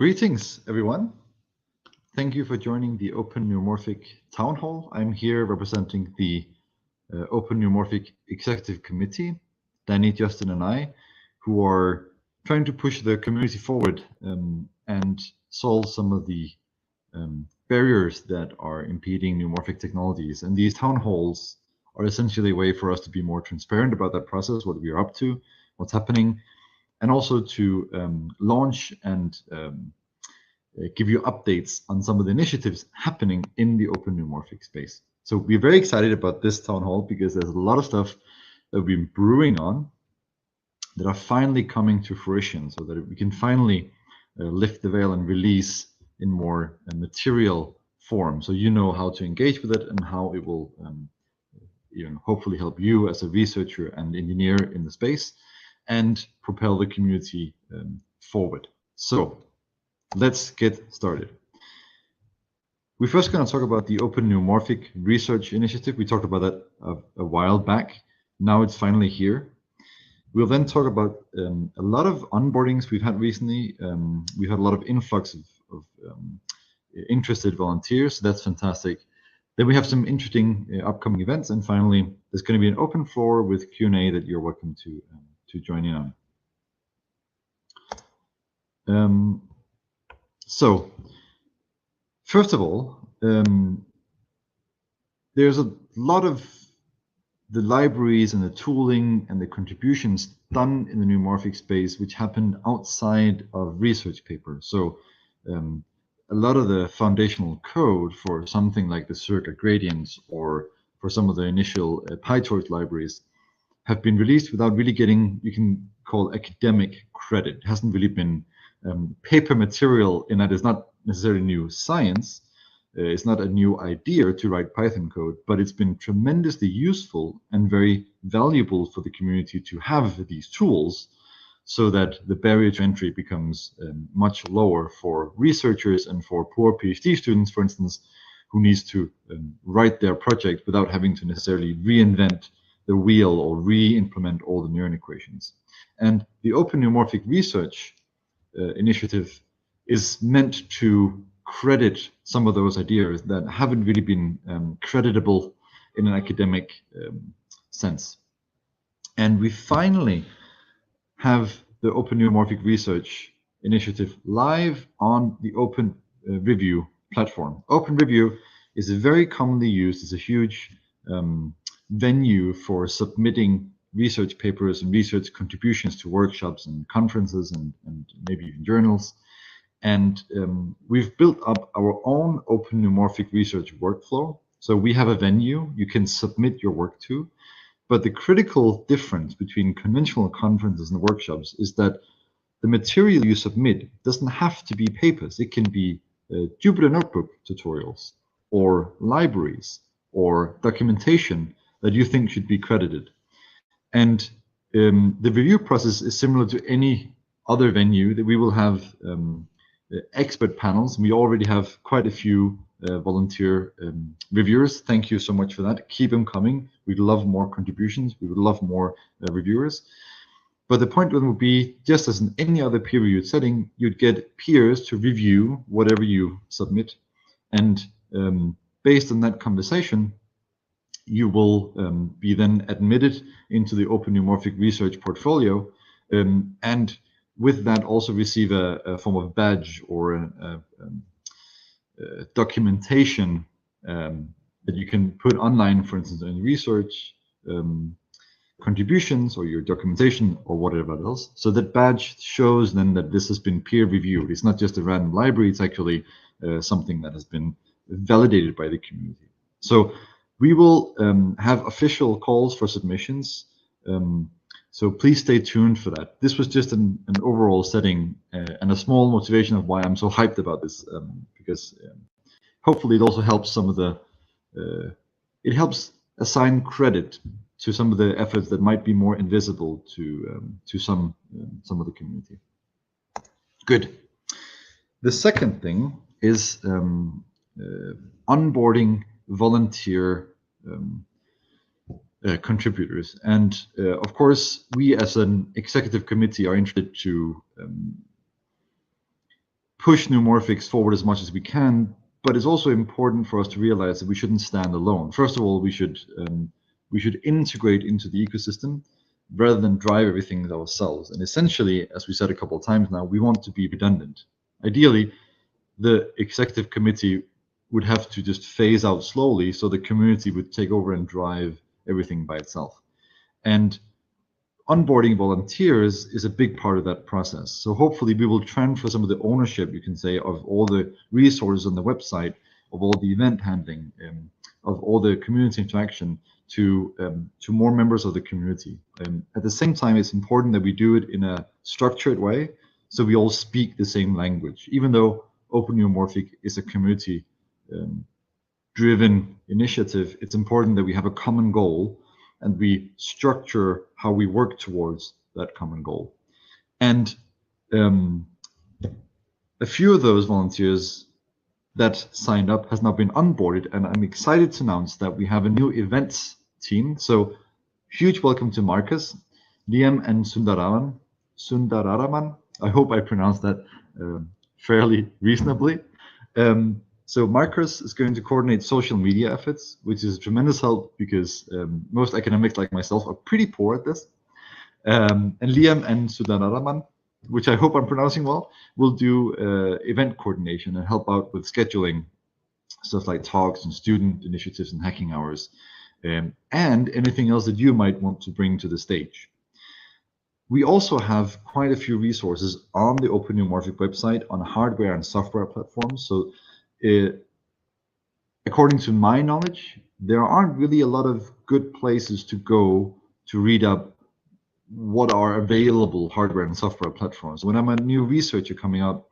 Greetings, everyone. Thank you for joining the Open Neuromorphic Town Hall. I'm here representing the Open Neuromorphic Executive Committee, Danny, Justin, and I, who are trying to push the community forward and solve some of the barriers that are impeding neuromorphic technologies. And these town halls are essentially a way for us to be more transparent about that process, what we are up to, what's happening, and also to launch and give you updates on some of the initiatives happening in the open neuromorphic space. So we're very excited about this town hall because there's a lot of stuff that we've been brewing on that are finally coming to fruition, so that we can finally lift the veil and release in more material form, so you know how to engage with it and how it will hopefully help you as a researcher and engineer in the space and propel the community forward. So let's get started. We're first going to talk about the Open Neuromorphic Research Initiative. We talked about that a while back. Now it's finally here. We'll then talk about a lot of onboardings we've had recently. We've had a lot of influx of interested volunteers, so that's fantastic. Then we have some interesting upcoming events, and finally, there's going to be an open floor with Q&A that you're welcome to join in on. So, first of all, there's a lot of the libraries and the tooling and the contributions done in the neuromorphic space which happened outside of research papers. So a lot of the foundational code for something like the circa gradients or for some of the initial PyTorch libraries have been released without really getting, you can call, academic credit. It hasn't really been paper material in that it's not necessarily new science. It's not a new idea to write Python code, but it's been tremendously useful and very valuable for the community to have these tools so that the barrier to entry becomes much lower for researchers and for poor PhD students, for instance, who needs to write their project without having to necessarily reinvent the wheel or re-implement all the neuron equations. And the Open Neuromorphic Research Initiative is meant to credit some of those ideas that haven't really been creditable in an academic sense. And we finally have the Open Neuromorphic Research Initiative live on the Open Review platform. Open Review is very commonly used as a huge venue for submitting research papers and research contributions to workshops and conferences and maybe even journals. And we've built up our own open neuromorphic research workflow. So we have a venue you can submit your work to. But the critical difference between conventional conferences and workshops is that the material you submit doesn't have to be papers. It can be Jupyter Notebook tutorials or libraries or documentation that you think should be credited. And the review process is similar to any other venue that we will have expert panels. We already have quite a few volunteer reviewers. Thank you so much for that. Keep them coming. We'd love more contributions. We would love more reviewers. But the point would be, just as in any other peer-reviewed setting, you'd get peers to review whatever you submit. And based on that conversation, you will be then admitted into the Open Neuromorphic Research portfolio, and with that also receive a form of badge or a documentation that you can put online, for instance, in research contributions or your documentation or whatever else. So that badge shows then that this has been peer reviewed. It's not just a random library, it's actually something that has been validated by the community. So we will have official calls for submissions. So please stay tuned for that. This was just an overall setting and a small motivation of why I'm so hyped about this, because hopefully it also helps some of the, it helps assign credit to some of the efforts that might be more invisible to some of the community. Good. The second thing is onboarding volunteer contributors. And of course, we as an executive committee are interested to push neuromorphics forward as much as we can, but it's also important for us to realize that we shouldn't stand alone. First of all, we should integrate into the ecosystem rather than drive everything ourselves. And essentially, as we said a couple of times now, we want to be redundant. Ideally, the executive committee would have to just phase out slowly so the community would take over and drive everything by itself. And onboarding volunteers is a big part of that process. So hopefully we will transfer some of the ownership, you can say, of all the resources on the website, of all the event handling, of all the community interaction to more members of the community. At the same time, it's important that we do it in a structured way, so we all speak the same language. Even though Open Neuromorphic is a community driven initiative, it's important that we have a common goal and we structure how we work towards that common goal. And a few of those volunteers that signed up has now been onboarded, and I'm excited to announce that we have a new events team. So huge welcome to Marcus, Liam, and Sundararaman. I hope I pronounced that fairly reasonably. So Marcus is going to coordinate social media efforts, which is a tremendous help because most academics like myself are pretty poor at this. And Liam and Sundararaman, which I hope I'm pronouncing well, will do event coordination and help out with scheduling stuff like talks and student initiatives and hacking hours, and anything else that you might want to bring to the stage. We also have quite a few resources on the Open Neuromorphic website on hardware and software platforms. So according to my knowledge, there aren't really a lot of good places to go to read up what are available hardware and software platforms. When I'm a new researcher coming up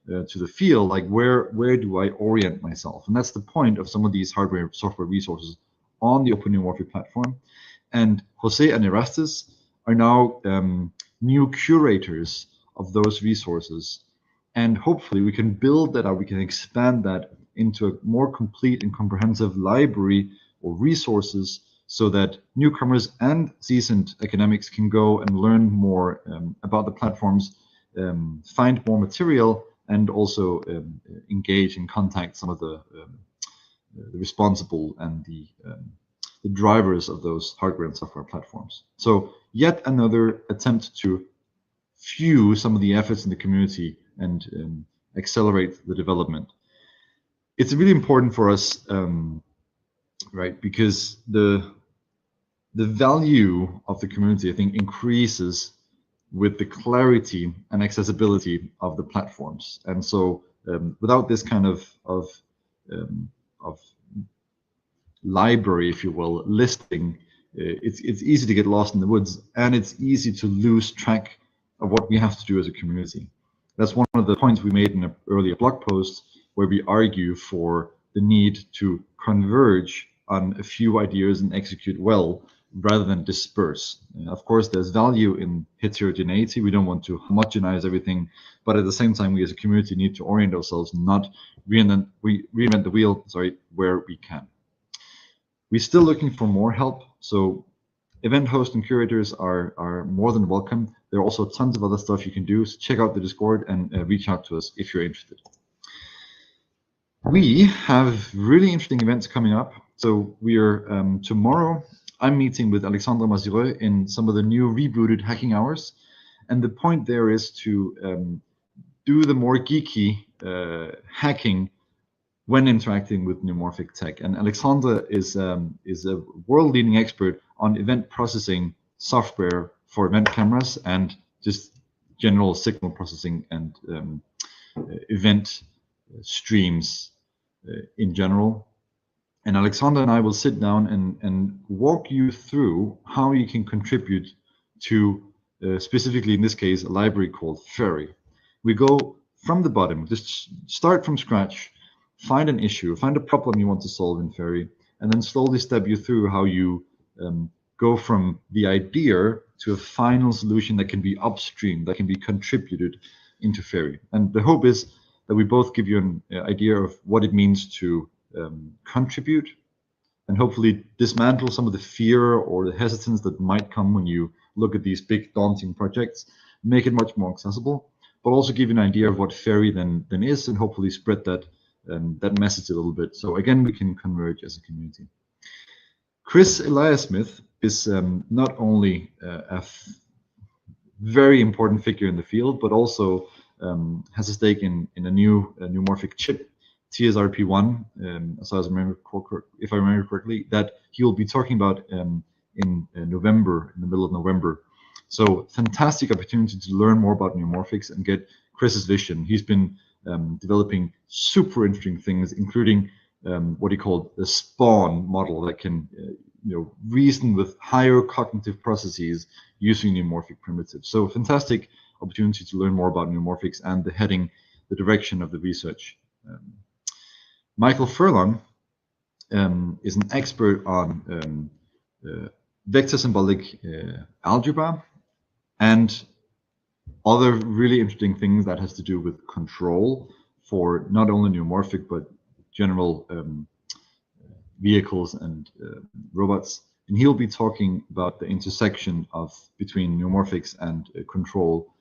to the field, like where do I orient myself? And that's the point of some of these hardware and software resources on the Open Neuromorphic platform. And Jose and Erastus are now new curators of those resources. And hopefully we can build that out, we can expand that into a more complete and comprehensive library or resources so that newcomers and seasoned academics can go and learn more about the platforms, find more material, and also engage and contact some of the responsible and the drivers of those hardware and software platforms. So yet another attempt to fuse some of the efforts in the community and accelerate the development. It's really important for us, right? Because the value of the community, I think, increases with the clarity and accessibility of the platforms. And so, without this kind of library, if you will, listing, it's easy to get lost in the woods, and it's easy to lose track of what we have to do as a community. That's one of the points we made in an earlier blog post, where we argue for the need to converge on a few ideas and execute well rather than disperse. And of course, there's value in heterogeneity. We don't want to homogenize everything, but at the same time, we as a community need to orient ourselves, not reinvent the wheel, where we can. We're still looking for more help, so event hosts and curators are more than welcome. There are also tons of other stuff you can do, so check out the Discord and reach out to us if you're interested. We have really interesting events coming up. So we are tomorrow, I'm meeting with Alexandre Mazureux in some of the new rebooted hacking hours. And the point there is to do the more geeky hacking when interacting with neuromorphic tech. And Alexandre is a world-leading expert on event processing software for event cameras and just general signal processing and event streams in general. And Alexandre and I will sit down and walk you through how you can contribute to, specifically in this case, a library called Ferry. We go from the bottom, just start from scratch, find an issue, find a problem you want to solve in Ferry, and then slowly step you through how you go from the idea to a final solution that can be upstream, that can be contributed into Ferry. And the hope is that we both give you an idea of what it means to contribute and hopefully dismantle some of the fear or the hesitance that might come when you look at these big daunting projects, make it much more accessible, but also give you an idea of what fairy then is, and hopefully spread that that message a little bit. So again, we can converge as a community. Chris Elias-Smith is not only a very important figure in the field, but also has a stake in a new neuromorphic chip, TSRP1, if I remember correctly, that he will be talking about in November, in the middle of November. So fantastic opportunity to learn more about neuromorphics and get Chris's vision. He's been developing super interesting things, including what he called the spawn model that can reason with higher cognitive processes using neuromorphic primitives. So fantastic opportunity to learn more about neuromorphics and the direction of the research. Michael Furlong is an expert on vector symbolic algebra and other really interesting things that has to do with control for not only neuromorphic but general vehicles and robots. And he'll be talking about the intersection between neuromorphics and control,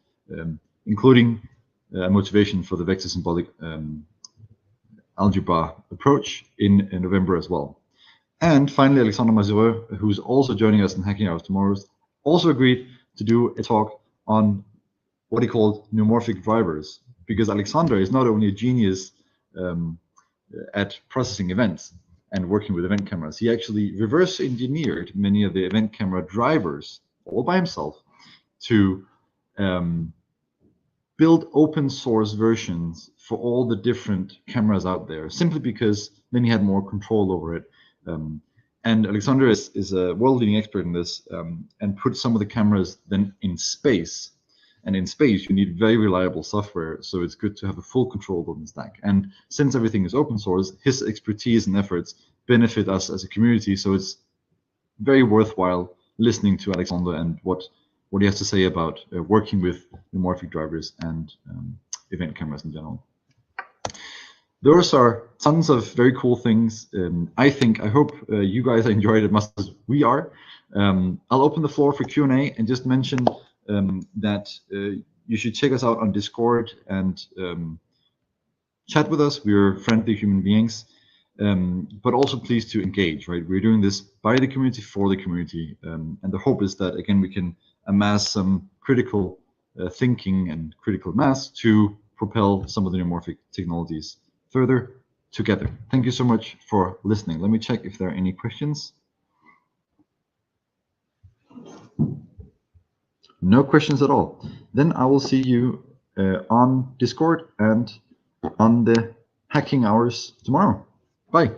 including motivation for the vector symbolic algebra approach in November as well. And finally, Alexandre Mazureux, who's also joining us in Hacking Hours Tomorrow, also agreed to do a talk on what he called neuromorphic drivers, because Alexandre is not only a genius at processing events and working with event cameras, he actually reverse engineered many of the event camera drivers all by himself to build open source versions for all the different cameras out there, simply because then he had more control over it. And Alexandre is a world-leading expert in this, and put some of the cameras then in space. And in space, you need very reliable software, so it's good to have a full control on the stack. And since everything is open source, his expertise and efforts benefit us as a community, so it's very worthwhile listening to Alexandre and what he has to say about working with neuromorphic drivers and event cameras in general. Those are tons of very cool things. I hope you guys enjoyed it as much as we are. I'll open the floor for Q&A and just mention that you should check us out on Discord and chat with us. We're friendly human beings, but also please to engage, right? We're doing this by the community, for the community. And the hope is that, again, we can amass some critical thinking and critical mass to propel some of the neuromorphic technologies further together. Thank you so much for listening. Let me check if there are any questions. No questions at all. Then I will see you on Discord and on the Hacking Hours tomorrow. Bye.